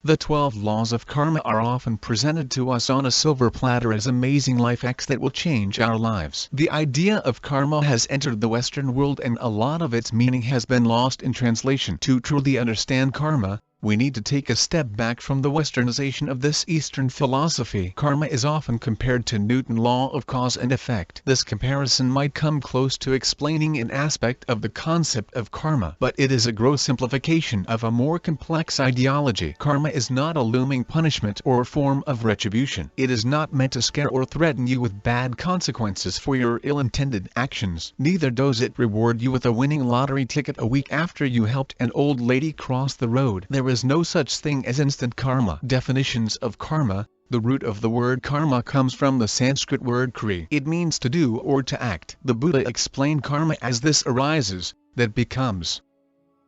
The 12 laws of karma are often presented to us on a silver platter as amazing life hacks that will change our lives. The idea of karma has entered the Western world and a lot of its meaning has been lost in translation. To truly understand karma, we need to take a step back from the westernization of this Eastern philosophy. Karma is often compared to Newton's law of cause and effect. This comparison might come close to explaining an aspect of the concept of karma, but it is a gross simplification of a more complex ideology. Karma is not a looming punishment or form of retribution. It is not meant to scare or threaten you with bad consequences for your ill-intended actions. Neither does it reward you with a winning lottery ticket a week after you helped an old lady cross the road. There is no such thing as instant karma. Definitions of karma. The root of the word karma comes from the Sanskrit word kri. It means to do or to act. The Buddha explained karma as this arises, that becomes.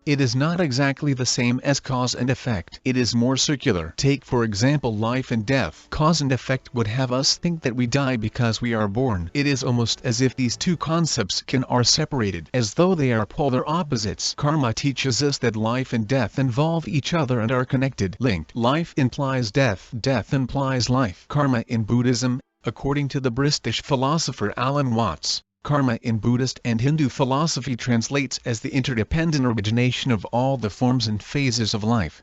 It is not exactly the same as cause and effect. It is more circular. Take for example life and death. Cause and effect would have us think that we die because we are born. It is almost as if these two concepts are separated, as though they are polar opposites. Karma teaches us that life and death involve each other and are connected, linked. Life implies death, death implies life. Karma in Buddhism, according to the British philosopher Alan Watts, karma in Buddhist and Hindu philosophy translates as the interdependent origination of all the forms and phases of life.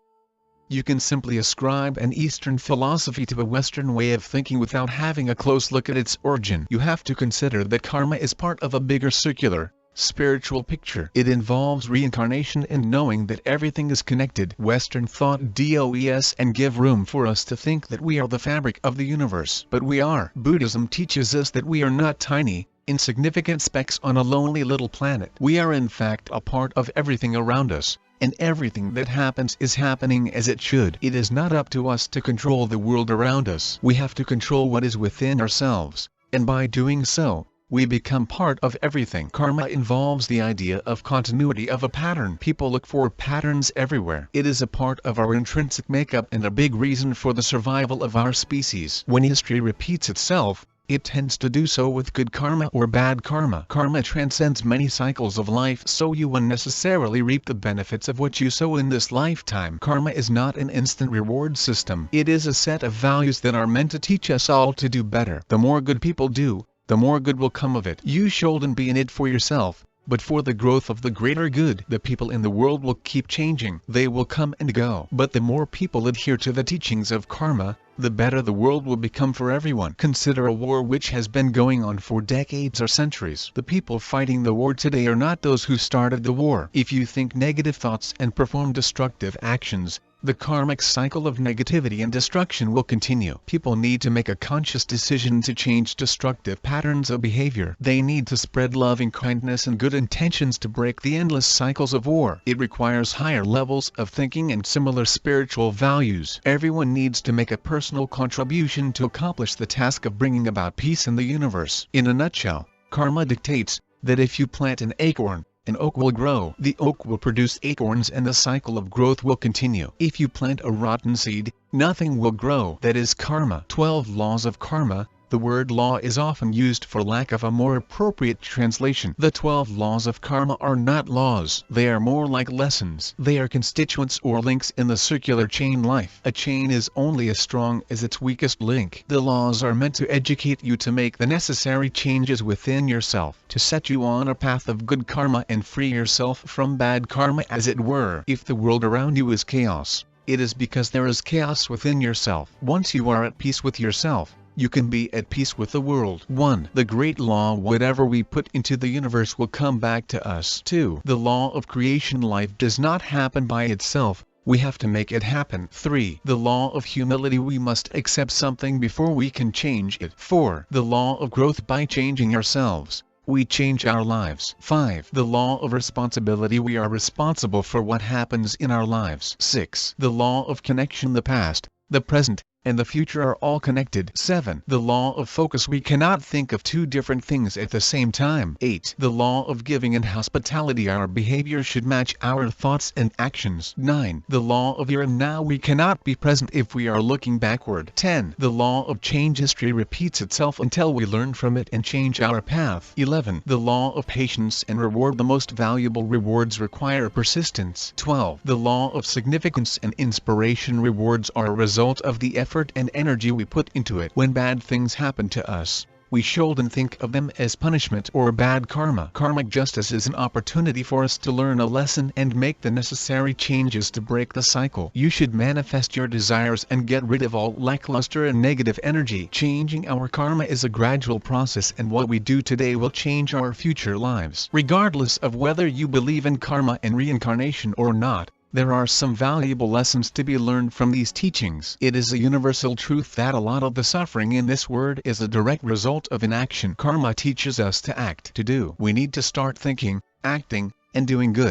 You can simply ascribe an Eastern philosophy to a Western way of thinking without having a close look at its origin. You have to consider that karma is part of a bigger circular, spiritual picture. It involves reincarnation and knowing that everything is connected. Western thought does and give room for us to think that we are the fabric of the universe. But we are. Buddhism teaches us that we are not tiny, insignificant specks on a lonely little planet. We are in fact a part of everything around us, and everything that happens is happening as it should. It is not up to us to control the world around us. We have to control what is within ourselves, and by doing so, we become part of everything. Karma involves the idea of continuity of a pattern. People look for patterns everywhere. It is a part of our intrinsic makeup and a big reason for the survival of our species. When history repeats itself, it tends to do so with good karma or bad karma. Karma transcends many cycles of life, so you unnecessarily reap the benefits of what you sow in this lifetime. Karma is not an instant reward system. It is a set of values that are meant to teach us all to do better. The more good people do, the more good will come of it. You shouldn't be in it for yourself, but for the growth of the greater good. The people in the world will keep changing. They will come and go. But the more people adhere to the teachings of karma, the better the world will become for everyone. Consider a war which has been going on for decades or centuries. The people fighting the war today are not those who started the war. If you think negative thoughts and perform destructive actions, the karmic cycle of negativity and destruction will continue. People need to make a conscious decision to change destructive patterns of behavior. They need to spread loving kindness and good intentions to break the endless cycles of war. It requires higher levels of thinking and similar spiritual values. Everyone needs to make a personal contribution to accomplish the task of bringing about peace in the universe. In a nutshell, karma dictates that if you plant an acorn, an oak will grow. The oak will produce acorns and the cycle of growth will continue. If you plant a rotten seed, nothing will grow. That is karma. 12 laws of karma. The word law is often used for lack of a more appropriate translation. The 12 laws of karma are not laws. They are more like lessons. They are constituents or links in the circular chain life. A chain is only as strong as its weakest link. The laws are meant to educate you to make the necessary changes within yourself, to set you on a path of good karma and free yourself from bad karma, as it were. If the world around you is chaos, it is because there is chaos within yourself. Once you are at peace with yourself, you can be at peace with the world. 1. The great law: whatever we put into the universe will come back to us. 2. The law of creation: life does not happen by itself, we have to make it happen. 3. The law of humility: we must accept something before we can change it. 4. The law of growth: by changing ourselves, we change our lives. 5. The law of responsibility: we are responsible for what happens in our lives. 6. The law of connection: the past, the present, and the future are all connected. 7. The law of focus. We cannot think of two different things at the same time. 8. The law of giving and hospitality. Our behavior should match our thoughts and actions. 9. The law of here and now. We cannot be present if we are looking backward. 10. The law of change. History repeats itself until we learn from it and change our path. 11. The law of patience and reward. The most valuable rewards require persistence. 12. The law of significance and inspiration. Rewards are a result of the effort and energy we put into it. When bad things happen to us, we shouldn't think of them as punishment or bad karma. Karmic justice is an opportunity for us to learn a lesson and make the necessary changes to break the cycle. You should manifest your desires and get rid of all lackluster and negative energy. Changing our karma is a gradual process, and what we do today will change our future lives. Regardless of whether you believe in karma and reincarnation or not, there are some valuable lessons to be learned from these teachings. It is a universal truth that a lot of the suffering in this world is a direct result of inaction. Karma teaches us to act, to do. We need to start thinking, acting, and doing good.